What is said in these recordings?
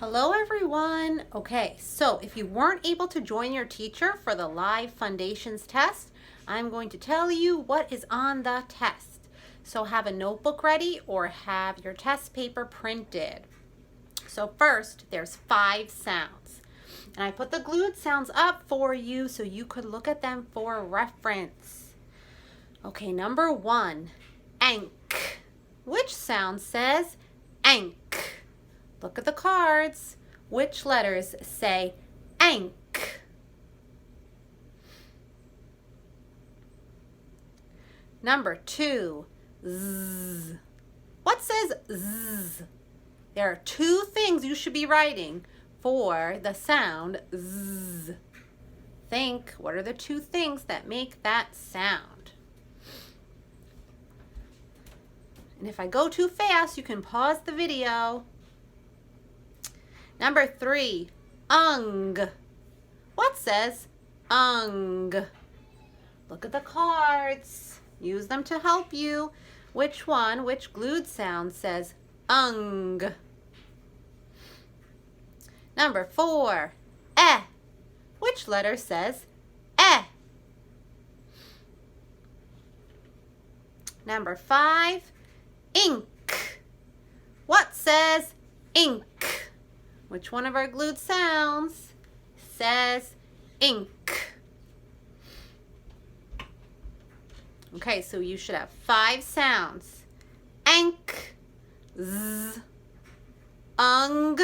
Hello everyone. Okay, so if you weren't able to join your teacher for the live foundations test, I'm going to tell you what is on the test. So have a notebook ready or have your test paper printed. So first, there's 5 sounds. And I put the glued sounds up for you so you could look at them for reference. Okay, number 1, ank. Which sound says ank? Look at the cards. Which letters say ank? Number 2, z. What says z? There are 2 things you should be writing for the sound z. Think, what are the 2 things that make that sound? And if I go too fast, you can pause the video. Number 3, ung. What says ung? Look at the cards. Use them to help you. Which glued sound says ung? Number 4, eh. Which letter says eh? Number 5, ink. What says ink? Which one of our glued sounds says ink? Okay, so you should have 5 sounds. Ank, z, ung,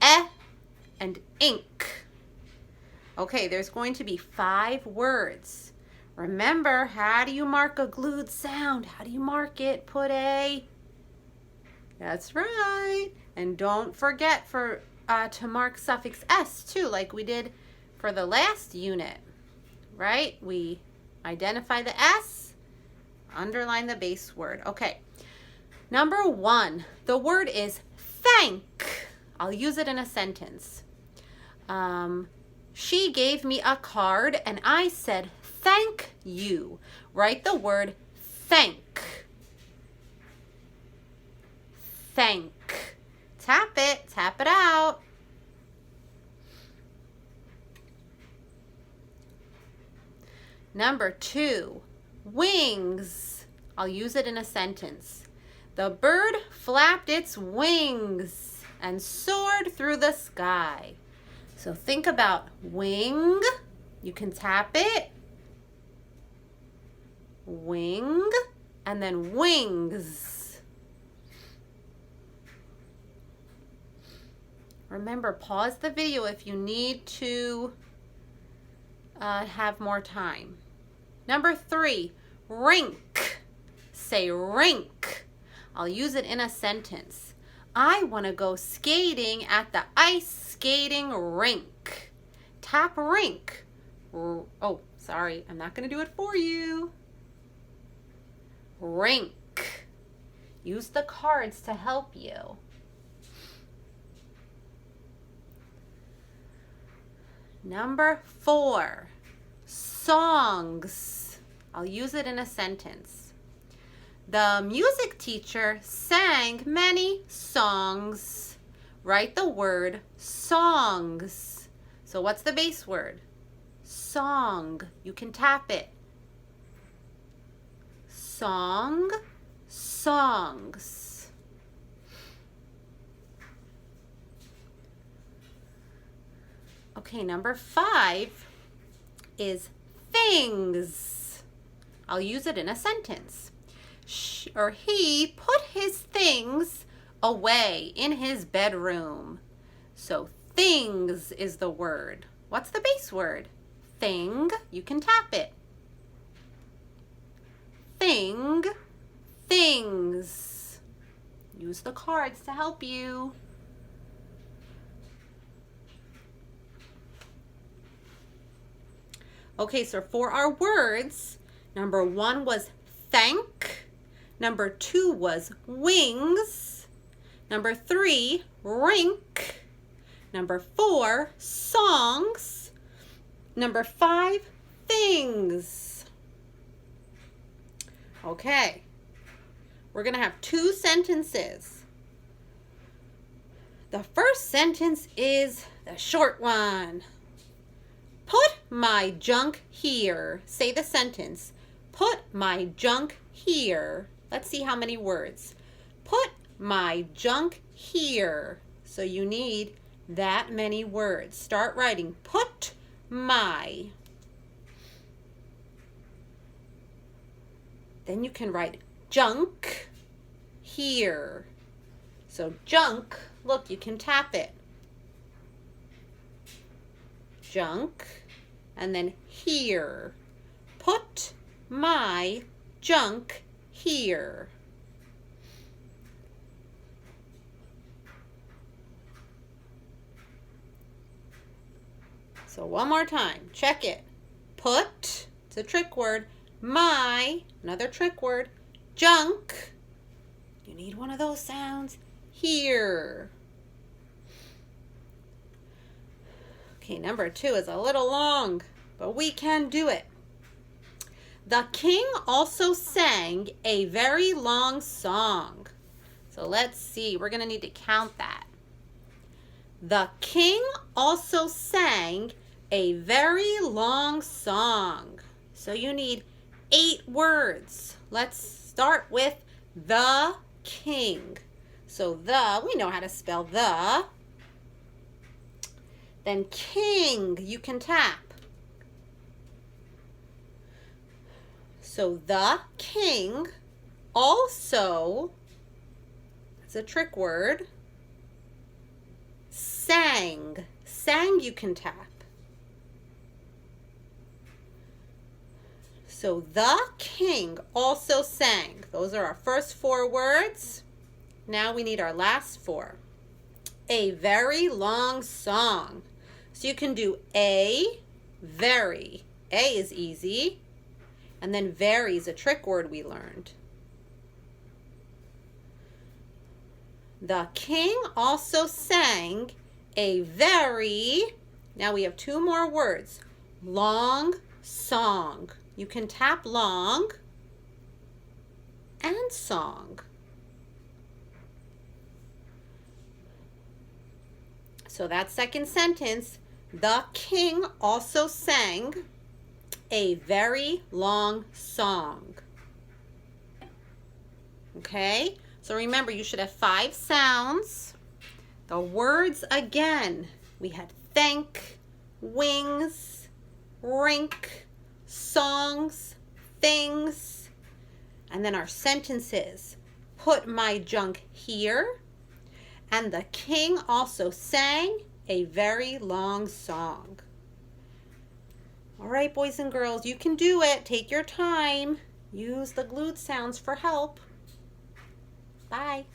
eh, and ink. Okay, there's going to be 5 words. Remember, how do you mark a glued sound? How do you mark it? Put a... That's right. And don't forget to mark suffix s too, like we did for the last unit, right? We identify the s, underline the base word. Okay. Number 1, the word is thank. I'll use it in a sentence. She gave me a card and I said thank you. Write the word thank. Thank. Tap it out. Number 2, wings. I'll use it in a sentence. The bird flapped its wings and soared through the sky. So think about wing. You can tap it. Wing. And then wings. Remember, pause the video if you need to have more time. Number 3, rink. Say rink. I'll use it in a sentence. I want to go skating at the ice skating rink. Tap rink. Oh, sorry, I'm not going to do it for you. Rink. Use the cards to help you. Number 4, songs. I'll use it in a sentence. The music teacher sang many songs. Write the word songs. So what's the base word? Song. You can tap it. Song, songs. Okay, number 5 is things. I'll use it in a sentence. He put his things away in his bedroom. So things is the word. What's the base word? Thing. You can tap it. Thing, things. Use the cards to help you. Okay, so for our words, number 1 was thank. Number 2 was wings. Number 3, rink. Number 4, songs. Number 5, things. Okay, we're going to have 2 sentences. The first sentence is the short one. Put my junk here. Say the sentence. Put my junk here. Let's see how many words. Put my junk here. So you need that many words. Start writing. Put my. Then you can write junk here. So junk, look, you can tap it. Junk, and then here. Put my junk here. So one more time, check it. Put, it's a trick word. My, another trick word. Junk, you need one of those sounds. Here. Okay, number 2 is a little long, but we can do it. The king also sang a very long song. So let's see, we're going to need to count that. The king also sang a very long song. So you need 8 words. Let's start with the king. So the, we know how to spell the. Then king, you can tap. So the king also, that's a trick word, sang. Sang you can tap. So the king also sang. Those are our first 4 words. Now we need our last 4. A very long song. So you can do a, very. A is easy. And then very is a trick word we learned. The king also sang a very, now we have 2 more words, long song. You can tap long and song. So that second sentence, the king also sang a very long song. Okay, so remember you should have 5 sounds. The words again, we had thank, wings, rink, songs, things, and then our sentences. Put my junk here, and the king also sang a very long song. All right, boys and girls, you can do it. Take your time. Use the glued sounds for help. Bye.